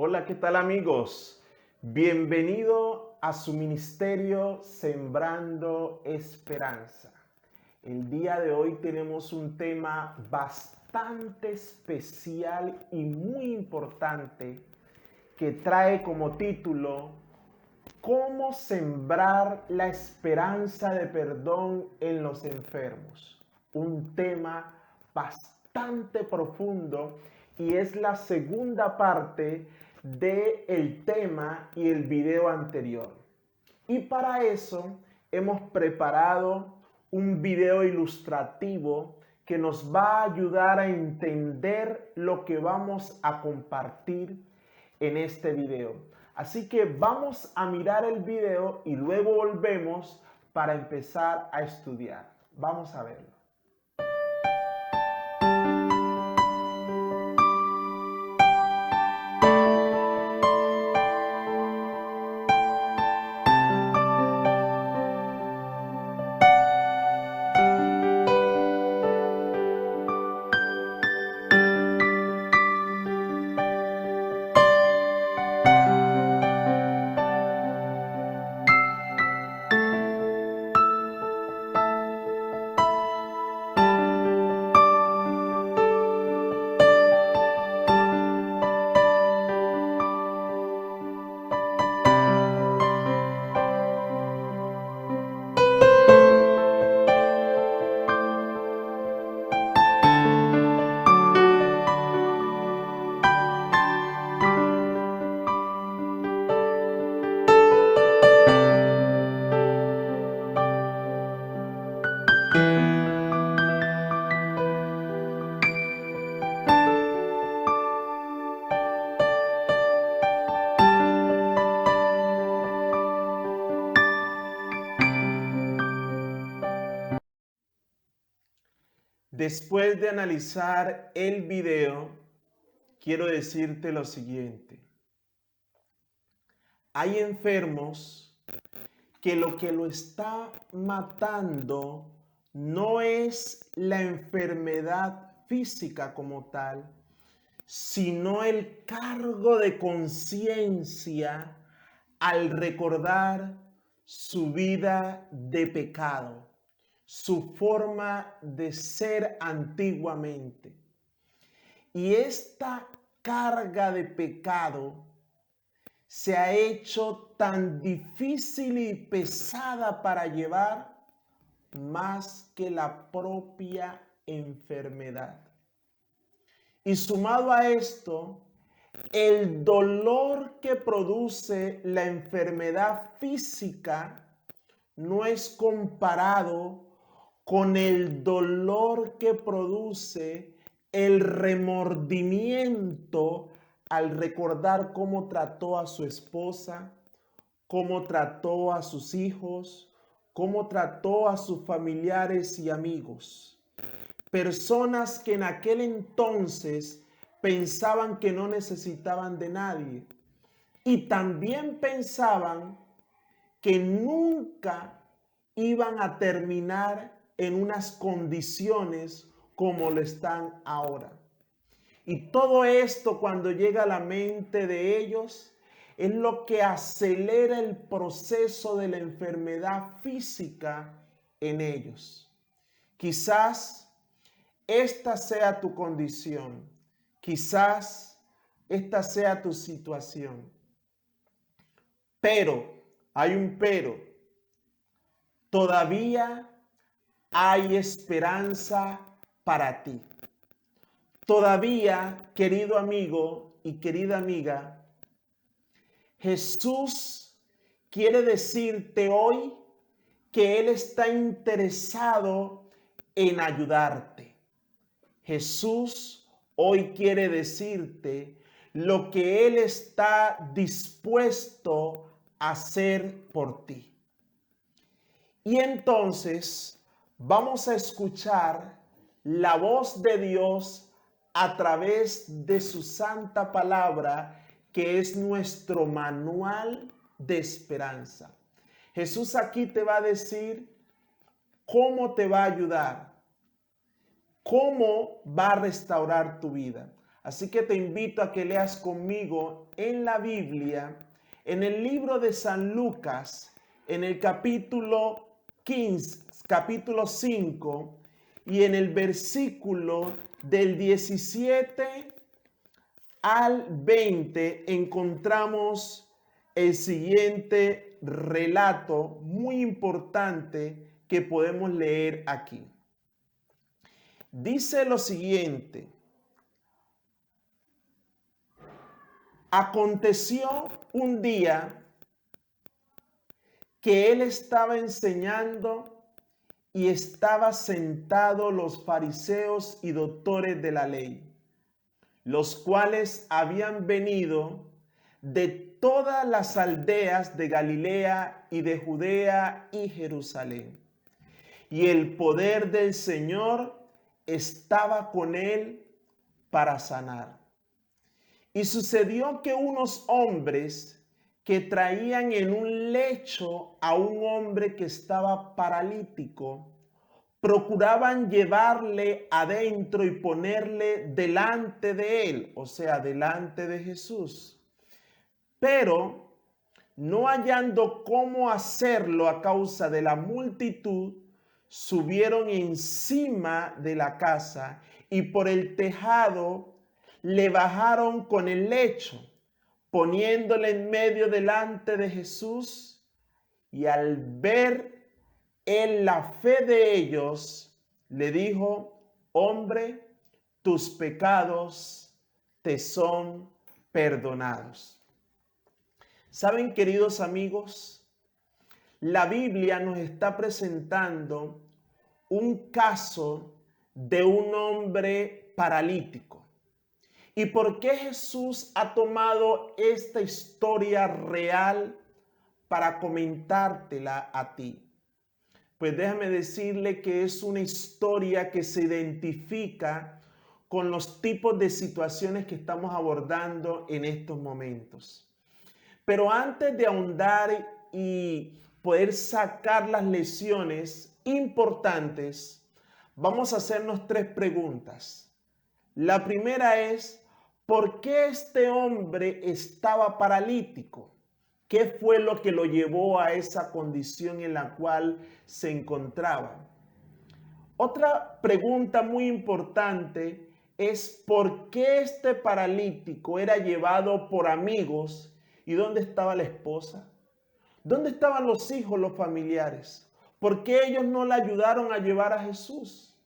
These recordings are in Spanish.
Hola, ¿qué tal amigos? Bienvenido a su ministerio Sembrando Esperanza. El día de hoy tenemos un tema bastante especial y muy importante que trae como título ¿Cómo sembrar la esperanza de perdón en los enfermos? Un tema bastante profundo y es la segunda parte del tema y el video anterior. Y para eso hemos preparado un video ilustrativo que nos va a ayudar a entender lo que vamos a compartir en este video. Así que vamos a mirar el video y luego volvemos para empezar a estudiar. Vamos a verlo. Después de analizar el video, quiero decirte lo siguiente. Hay enfermos que lo está matando no es la enfermedad física como tal, sino el cargo de conciencia al recordar su vida de pecado, su forma de ser antiguamente. Y esta carga de pecado se ha hecho tan difícil y pesada para llevar más que la propia enfermedad. Y sumado a esto, el dolor que produce la enfermedad física no es comparado con el dolor que produce el remordimiento al recordar cómo trató a su esposa, cómo trató a sus hijos, cómo trató a sus familiares y amigos. Personas que en aquel entonces pensaban que no necesitaban de nadie y también pensaban que nunca iban a terminar en unas condiciones como lo están ahora. Y todo esto cuando llega a la mente de ellos es lo que acelera el proceso de la enfermedad física en ellos. Quizás esta sea tu condición, quizás esta sea tu situación, pero hay un pero. Todavía hay esperanza para ti. Todavía, querido amigo y querida amiga, Jesús quiere decirte hoy que Él está interesado en ayudarte. Jesús hoy quiere decirte lo que Él está dispuesto a hacer por ti. Y entonces vamos a escuchar la voz de Dios a través de su santa palabra, que es nuestro manual de esperanza. Jesús aquí te va a decir cómo te va a ayudar, cómo va a restaurar tu vida. Así que te invito a que leas conmigo en la Biblia, en el libro de San Lucas, en el capítulo 15, capítulo 5, y en el versículo del 17 al 20 encontramos el siguiente relato muy importante que podemos leer aquí. Dice lo siguiente: aconteció un día que él estaba enseñando y estaba sentados los fariseos y doctores de la ley, los cuales habían venido de todas las aldeas de Galilea y de Judea y Jerusalén. Y el poder del Señor estaba con él para sanar. Y sucedió que unos hombres que traían en un lecho a un hombre que estaba paralítico, procuraban llevarle adentro y ponerle delante de él, o sea, delante de Jesús. Pero no hallando cómo hacerlo a causa de la multitud, subieron encima de la casa y por el tejado le bajaron con el lecho, poniéndole en medio delante de Jesús. Y al ver él la fe de ellos, le dijo: hombre, tus pecados te son perdonados. ¿Saben, queridos amigos? La Biblia nos está presentando un caso de un hombre paralítico. ¿Y por qué Jesús ha tomado esta historia real para comentártela a ti? Pues déjame decirle que es una historia que se identifica con los tipos de situaciones que estamos abordando en estos momentos. Pero antes de ahondar y poder sacar las lecciones importantes, vamos a hacernos 3 preguntas. La primera es: ¿por qué este hombre estaba paralítico? ¿Qué fue lo que lo llevó a esa condición en la cual se encontraba? Otra pregunta muy importante es: ¿por qué este paralítico era llevado por amigos? ¿Y dónde estaba la esposa? ¿Dónde estaban los hijos, los familiares? ¿Por qué ellos no le ayudaron a llevar a Jesús?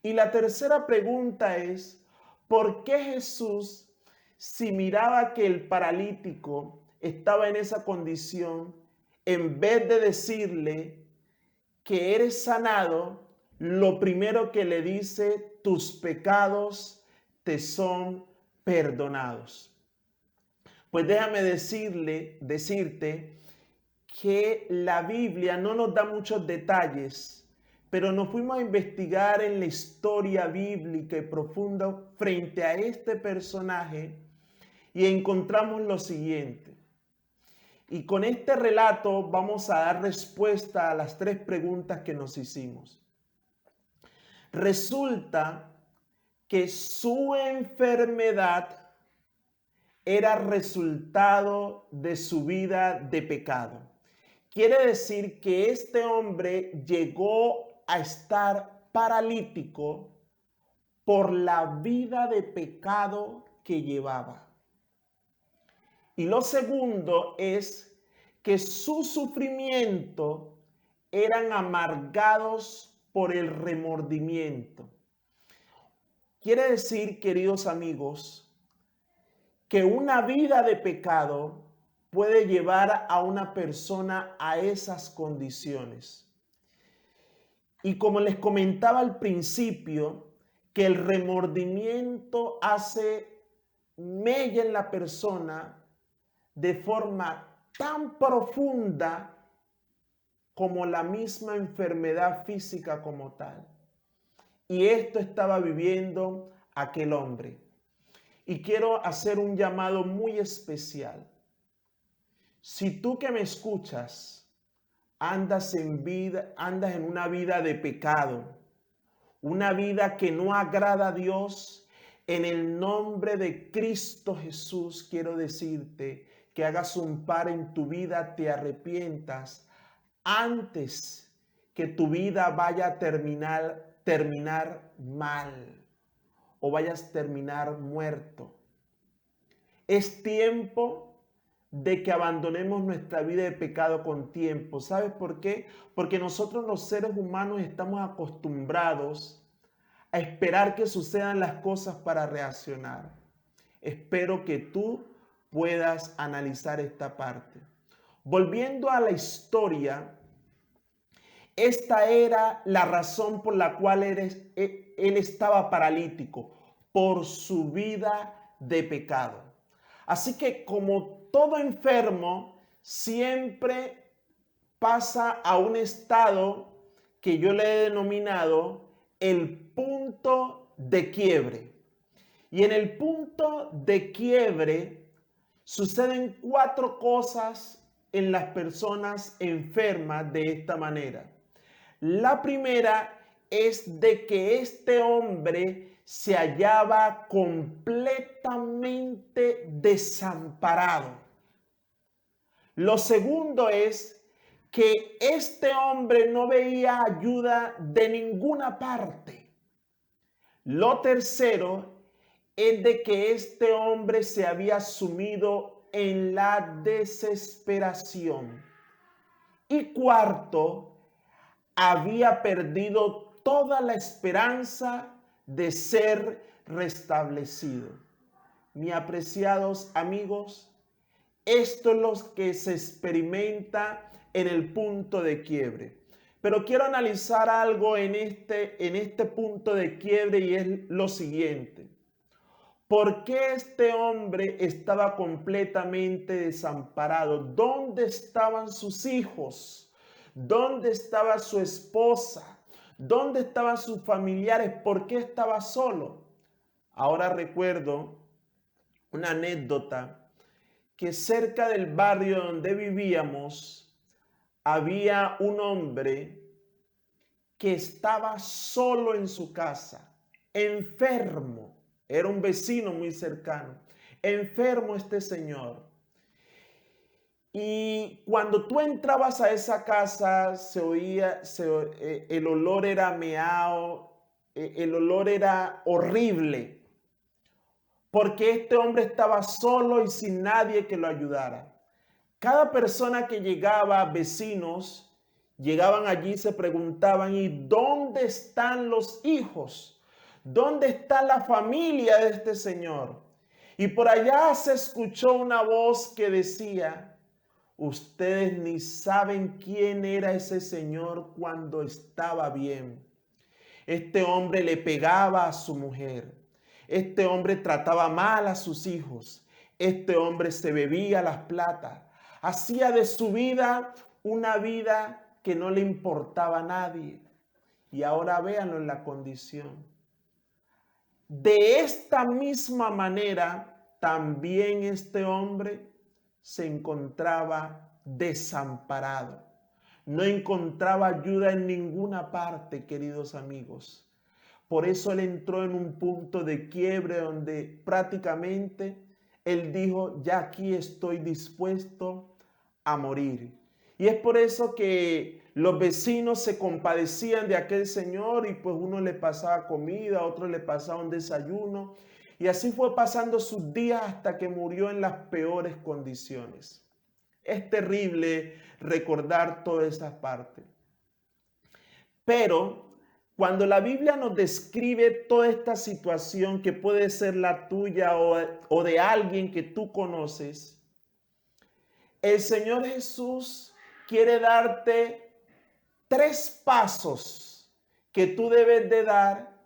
Y la tercera pregunta es: ¿por qué Jesús, si miraba que el paralítico estaba en esa condición, en vez de decirle que eres sanado, lo primero que le dice: tus pecados te son perdonados? Pues déjame decirte que la Biblia no nos da muchos detalles, pero nos fuimos a investigar en la historia bíblica y profunda frente a este personaje y encontramos lo siguiente. Y con este relato vamos a dar respuesta a las 3 preguntas que nos hicimos. Resulta que su enfermedad era resultado de su vida de pecado. Quiere decir que este hombre llegó a estar paralítico por la vida de pecado que llevaba. Y lo segundo es que su sufrimiento eran amargados por el remordimiento. Quiere decir, queridos amigos, que una vida de pecado puede llevar a una persona a esas condiciones. Y como les comentaba al principio, que el remordimiento hace mella en la persona de forma tan profunda como la misma enfermedad física como tal. Y esto estaba viviendo aquel hombre. Y quiero hacer un llamado muy especial. Si tú que me escuchas andas en una vida de pecado, una vida que no agrada a Dios, En el nombre de Cristo Jesús quiero decirte que hagas un par en tu vida, te arrepientas antes que tu vida vaya a terminar mal o vayas a terminar muerto. Es tiempo de que abandonemos nuestra vida de pecado con tiempo. ¿Sabes por qué? Porque nosotros los seres humanos estamos acostumbrados a esperar que sucedan las cosas para reaccionar. Espero que tú puedas analizar esta parte. Volviendo a la historia, esta era la razón por la cual él estaba paralítico, por su vida de pecado. Así que como todo enfermo, siempre pasa a un estado que yo le he denominado el punto de quiebre. Y en el punto de quiebre suceden 4 cosas en las personas enfermas de esta manera. La primera es de que este hombre se hallaba completamente desamparado. Lo segundo es que este hombre no veía ayuda de ninguna parte. Lo tercero es de que este hombre se había sumido en la desesperación. Y cuarto, había perdido toda la esperanza de ser restablecido. Mis apreciados amigos, esto es lo que se experimenta en el punto de quiebre. Pero quiero analizar algo en este punto de quiebre y es lo siguiente. ¿Por qué este hombre estaba completamente desamparado? ¿Dónde estaban sus hijos? ¿Dónde estaba su esposa? ¿Dónde estaban sus familiares? ¿Por qué estaba solo? Ahora recuerdo una anécdota que cerca del barrio donde vivíamos había un hombre que estaba solo en su casa, enfermo. Era un vecino muy cercano. Enfermo este señor. Y cuando tú entrabas a esa casa, se oía, el olor era meao, el olor era horrible, porque este hombre estaba solo y sin nadie que lo ayudara. Cada persona que llegaba, vecinos, llegaban allí y se preguntaban, ¿y dónde están los hijos? ¿Dónde está la familia de este señor? Y por allá se escuchó una voz que decía, ustedes ni saben quién era ese señor cuando estaba bien. Este hombre le pegaba a su mujer. Este hombre trataba mal a sus hijos. Este hombre se bebía las platas. Hacía de su vida una vida que no le importaba a nadie. Y ahora véanlo en la condición. De esta misma manera, también este hombre se encontraba desamparado. No encontraba ayuda en ninguna parte, queridos amigos. Por eso él entró en un punto de quiebre donde prácticamente él dijo, ya aquí estoy dispuesto a morir. Y es por eso que los vecinos se compadecían de aquel señor y pues uno le pasaba comida, otro le pasaba un desayuno. Y así fue pasando sus días hasta que murió en las peores condiciones. Es terrible recordar todas esas partes. Pero cuando la Biblia nos describe toda esta situación que puede ser la tuya o de alguien que tú conoces, el Señor Jesús quiere darte 3 pasos que tú debes de dar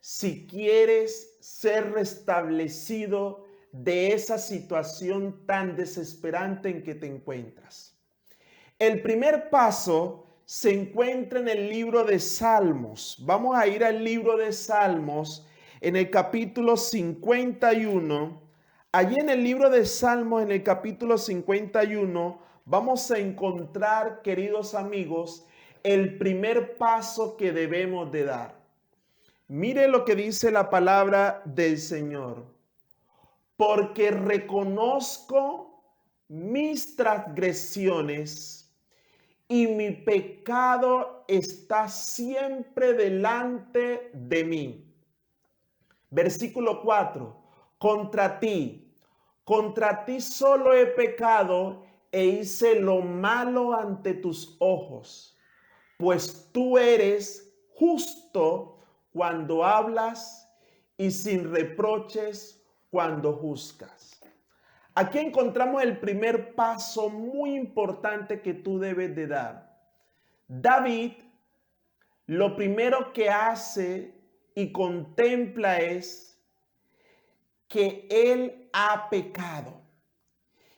si quieres ser restablecido de esa situación tan desesperante en que te encuentras. El primer paso se encuentra en el libro de Salmos. Vamos a ir al libro de Salmos en el capítulo 51. Allí en el libro de Salmos, en el capítulo 51, vamos a encontrar, queridos amigos, el primer paso que debemos de dar. Mire lo que dice la palabra del Señor. Porque reconozco mis transgresiones y mi pecado está siempre delante de mí. Versículo 4. Contra ti solo he pecado e hice lo malo ante tus ojos, pues tú eres justo cuando hablas y sin reproches cuando juzgas. Aquí encontramos el primer paso muy importante que tú debes de dar. David, lo primero que hace y contempla es que él ha pecado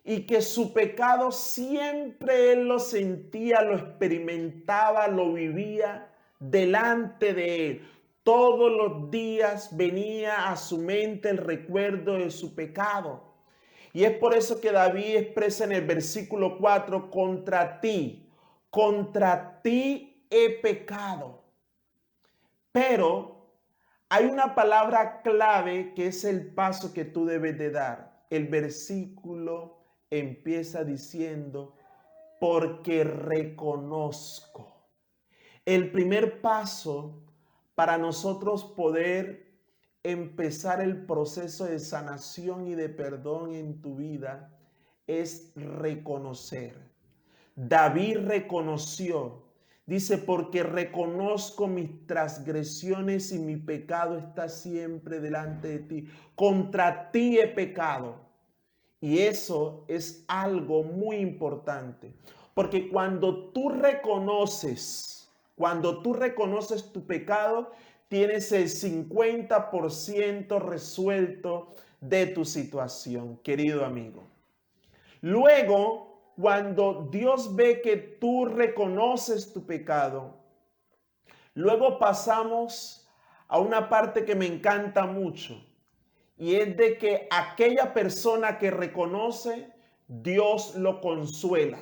y que su pecado siempre él lo sentía, lo experimentaba, lo vivía delante de él. Todos los días venía a su mente el recuerdo de su pecado. Y es por eso que David expresa en el versículo 4, contra ti he pecado. Pero hay una palabra clave que es el paso que tú debes de dar. El versículo empieza diciendo, porque reconozco. El primer paso para nosotros poder empezar el proceso de sanación y de perdón en tu vida es reconocer. David reconoció. Dice, porque reconozco mis transgresiones y mi pecado está siempre delante de ti. Contra ti he pecado. Y eso es algo muy importante. Porque cuando tú reconoces tu pecado, tienes el 50% resuelto de tu situación, querido amigo. Luego, cuando Dios ve que tú reconoces tu pecado, luego pasamos a una parte que me encanta mucho, y es de que aquella persona que reconoce, Dios lo consuela.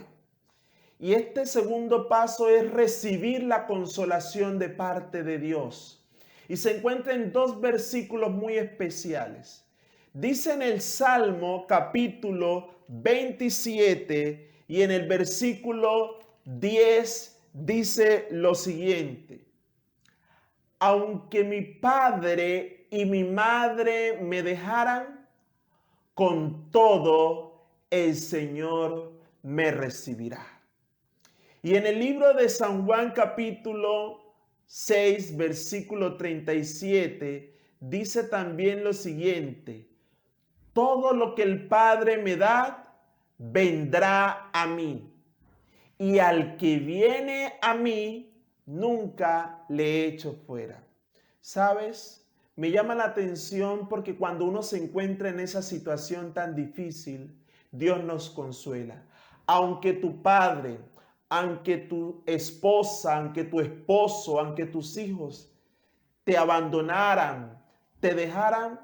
Y este segundo paso es recibir la consolación de parte de Dios. Y se encuentra en dos versículos muy especiales. Dice en el Salmo capítulo 27 y en el versículo 10 dice lo siguiente. Aunque mi padre y mi madre me dejaran, con todo el Señor me recibirá. Y en el libro de San Juan capítulo 6, versículo 37, dice también lo siguiente: todo lo que el Padre me da, vendrá a mí. Y al que viene a mí, nunca le echo fuera. ¿Sabes? Me llama la atención porque cuando uno se encuentra en esa situación tan difícil, Dios nos consuela. Aunque tu padre, aunque tu esposa, aunque tu esposo, aunque tus hijos te abandonaran, te dejaran,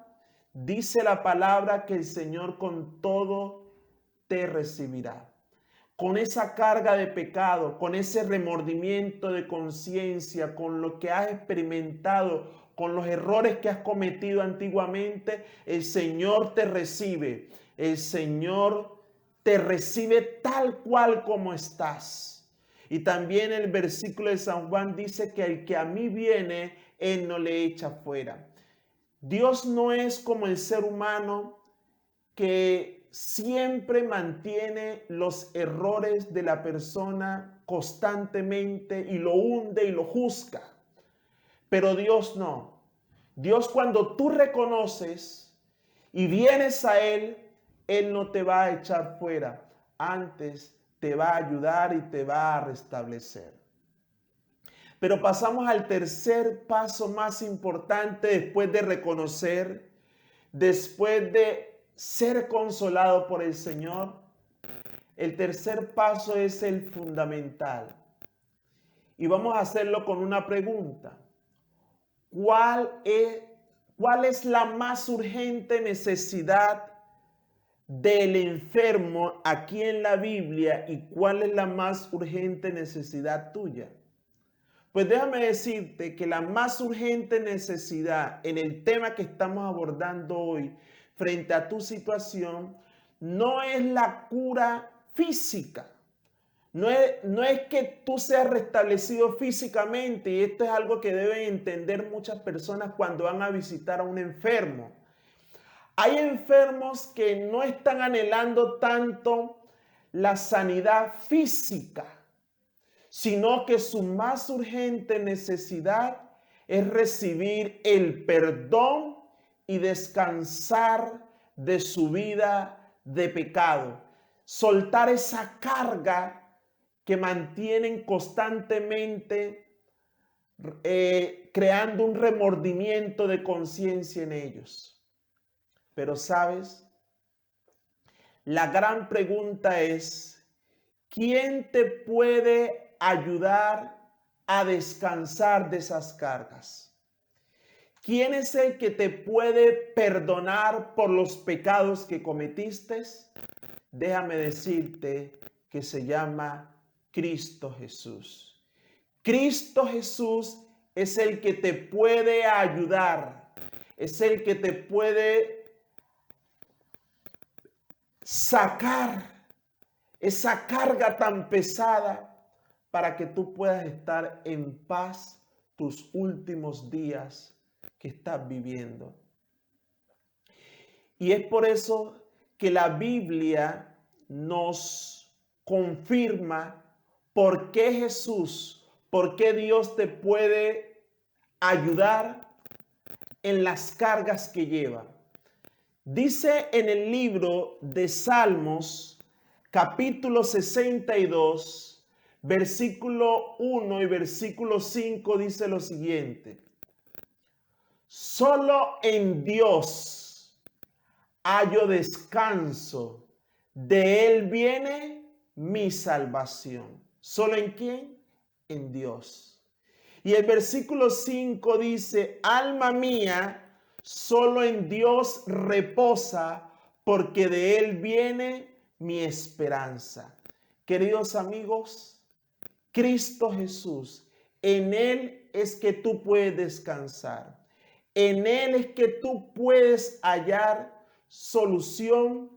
dice la palabra que el Señor con todo te recibirá. Con esa carga de pecado, con ese remordimiento de conciencia, con lo que has experimentado, con los errores que has cometido antiguamente, el Señor te recibe. El Señor te recibe tal cual como estás. Y también el versículo de San Juan dice que el que a mí viene, Él no le echa fuera. Dios no es como el ser humano que siempre mantiene los errores de la persona constantemente y lo hunde y lo juzga. Pero Dios no. Dios, cuando tú reconoces y vienes a Él, Él no te va a echar fuera. Antes te va a ayudar y te va a restablecer. Pero pasamos al tercer paso más importante después de reconocer, después de ser consolado por el Señor. El tercer paso es el fundamental. Y vamos a hacerlo con una pregunta. ¿Cuál es la más urgente necesidad del enfermo aquí en la Biblia y cuál es la más urgente necesidad tuya? Pues déjame decirte que la más urgente necesidad en el tema que estamos abordando hoy frente a tu situación no es la cura física. No es que tú seas restablecido físicamente, y esto es algo que deben entender muchas personas cuando van a visitar a un enfermo. Hay enfermos que no están anhelando tanto la sanidad física, sino que su más urgente necesidad es recibir el perdón y descansar de su vida de pecado. Soltar esa carga que mantienen constantemente creando un remordimiento de conciencia en ellos. Pero sabes, la gran pregunta es, ¿quién te puede ayudar a descansar de esas cargas? ¿Quién es el que te puede perdonar por los pecados que cometiste? Déjame decirte que se llama Cristo Jesús. Cristo Jesús es el que te puede ayudar, es el que te puede sacar esa carga tan pesada para que tú puedas estar en paz tus últimos días que estás viviendo. Y es por eso que la Biblia nos confirma por qué Jesús, por qué Dios te puede ayudar en las cargas que lleva. Dice en el libro de Salmos, capítulo 62, versículo 1 y versículo 5, dice lo siguiente: solo en Dios hallo descanso, de Él viene mi salvación. ¿Solo en quién? En Dios. Y el versículo 5 dice: alma mía, solo en Dios reposa, porque de Él viene mi esperanza. Queridos amigos, Cristo Jesús, en Él es que tú puedes descansar. En Él es que tú puedes hallar solución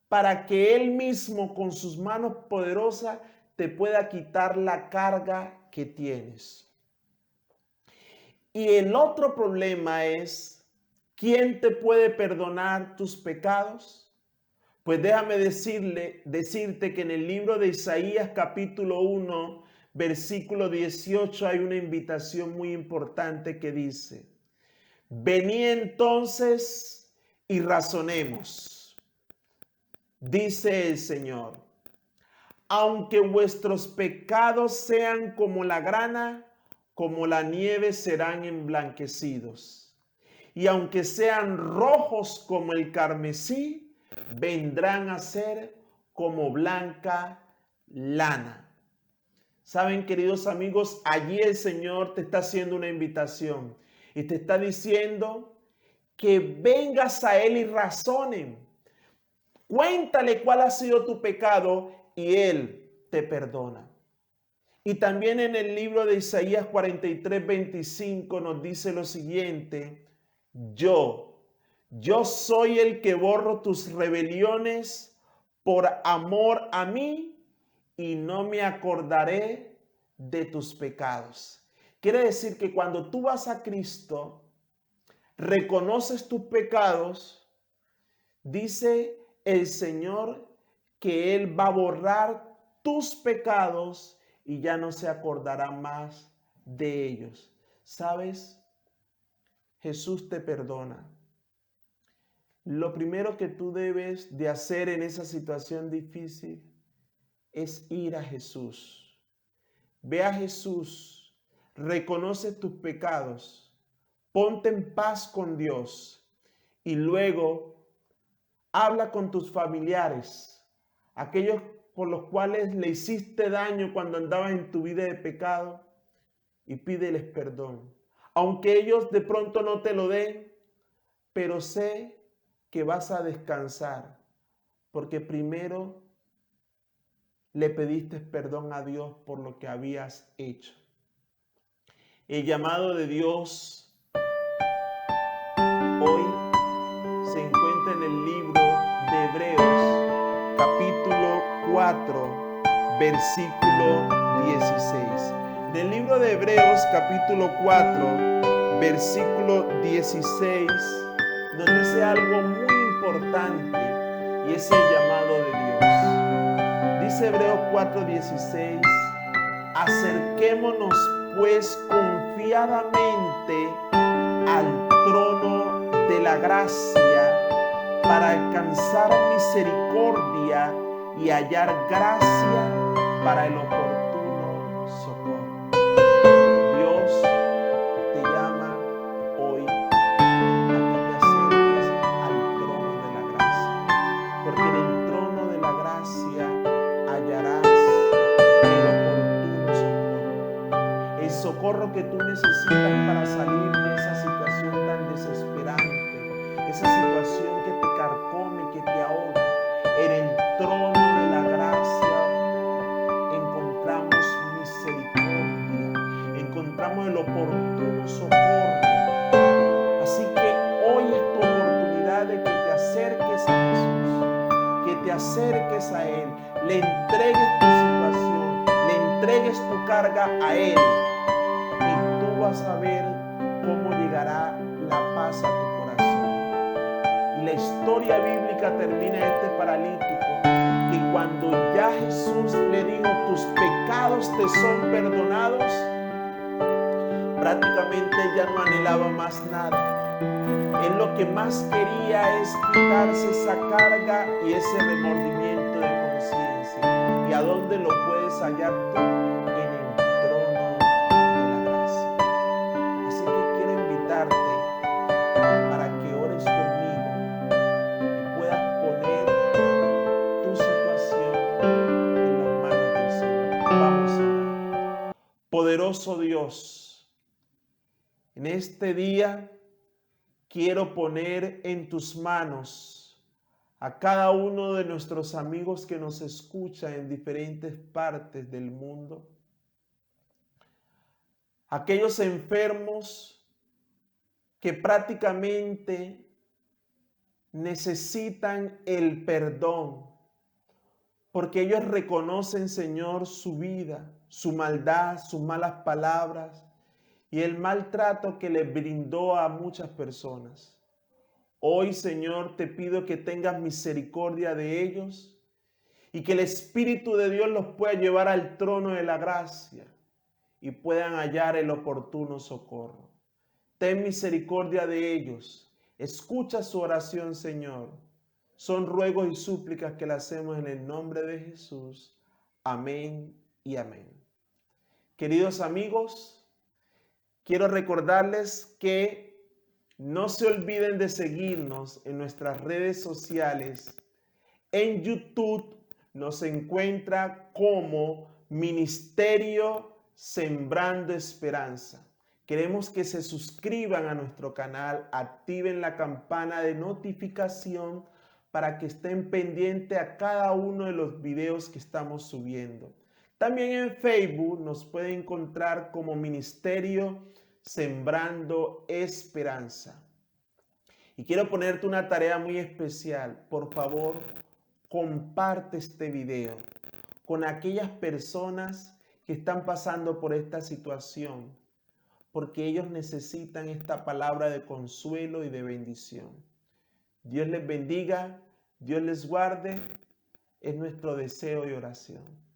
para que Él mismo con sus manos poderosas te pueda quitar la carga que tienes. Y el otro problema es, ¿quién te puede perdonar tus pecados? Pues déjame decirte que en el libro de Isaías capítulo 1, versículo 18 hay una invitación muy importante que dice: venid entonces y razonemos, dice el Señor. Aunque vuestros pecados sean como la grana, como la nieve serán emblanquecidos. Y aunque sean rojos como el carmesí, vendrán a ser como blanca lana. Saben, queridos amigos, allí el Señor te está haciendo una invitación y te está diciendo que vengas a Él y razonen. Cuéntale cuál ha sido tu pecado y Él te perdona. Y también en el libro de Isaías 43, 25 nos dice lo siguiente: yo soy el que borro tus rebeliones por amor a mí y no me acordaré de tus pecados. Quiere decir que cuando tú vas a Cristo, reconoces tus pecados, dice el Señor que Él va a borrar tus pecados y ya no se acordará más de ellos. ¿Sabes? Jesús te perdona. Lo primero que tú debes de hacer en esa situación difícil es ir a Jesús. Ve a Jesús, reconoce tus pecados, ponte en paz con Dios y luego habla con tus familiares, aquellos por los cuales le hiciste daño cuando andabas en tu vida de pecado, y pídeles perdón. Aunque ellos de pronto no te lo den, pero sé que vas a descansar, porque primero le pediste perdón a Dios por lo que habías hecho. El llamado de Dios hoy se encuentra en el libro de Hebreos, capítulo 4, versículo 16. En el libro de Hebreos, capítulo 4, versículo 16, nos dice algo muy importante y es el llamado de Dios. Dice Hebreos 4:16, acerquémonos pues confiadamente al trono de la gracia para alcanzar misericordia y hallar gracia para el oportuno socorro. Dios te llama hoy a que te acerques al trono de la gracia, porque en el trono de la gracia hallarás el oportuno socorro, el socorro que tú necesitas para salir de esa situación tan desesperante, esa situación que te carcome, que te ahoga. En el trono de la gracia encontramos misericordia, encontramos el oportuno socorro. Así que hoy es tu oportunidad de que te acerques a Jesús, que te acerques a Él, le entregues tu situación, le entregues tu carga a Él y tú vas a ver cómo llegará la paz a tu corazón. Y la historia bíblica termina este paralítico que cuando ya Jesús le dijo tus pecados te son perdonados, prácticamente ya no anhelaba más nada. Él lo que más quería es quitarse esa carga y ese remordimiento de conciencia. ¿Y a dónde lo puedes hallar tú? En el trono de la gracia. Así que quiero invitarte para que ores conmigo y puedas poner tu situación en las manos del Señor. Vamos a orar. Poderoso Dios, en este día quiero poner en tus manos a cada uno de nuestros amigos que nos escuchan en diferentes partes del mundo. Aquellos enfermos que prácticamente necesitan el perdón, porque ellos reconocen, Señor, su vida, su maldad, sus malas palabras y el maltrato que les brindó a muchas personas. Hoy, Señor, te pido que tengas misericordia de ellos y que el Espíritu de Dios los pueda llevar al trono de la gracia y puedan hallar el oportuno socorro. Ten misericordia de ellos. Escucha su oración, Señor. Son ruegos y súplicas que le hacemos en el nombre de Jesús. Amén y amén. Queridos amigos, quiero recordarles que no se olviden de seguirnos en nuestras redes sociales. En YouTube nos encuentra como Ministerio Sembrando Esperanza. Queremos que se suscriban a nuestro canal, activen la campana de notificación para que estén pendientes a cada uno de los videos que estamos subiendo. También en Facebook nos pueden encontrar como Ministerio Sembrando Esperanza. Y quiero ponerte una tarea muy especial. Por favor, comparte este video con aquellas personas que están pasando por esta situación, porque ellos necesitan esta palabra de consuelo y de bendición. Dios les bendiga, Dios les guarde, es nuestro deseo y oración.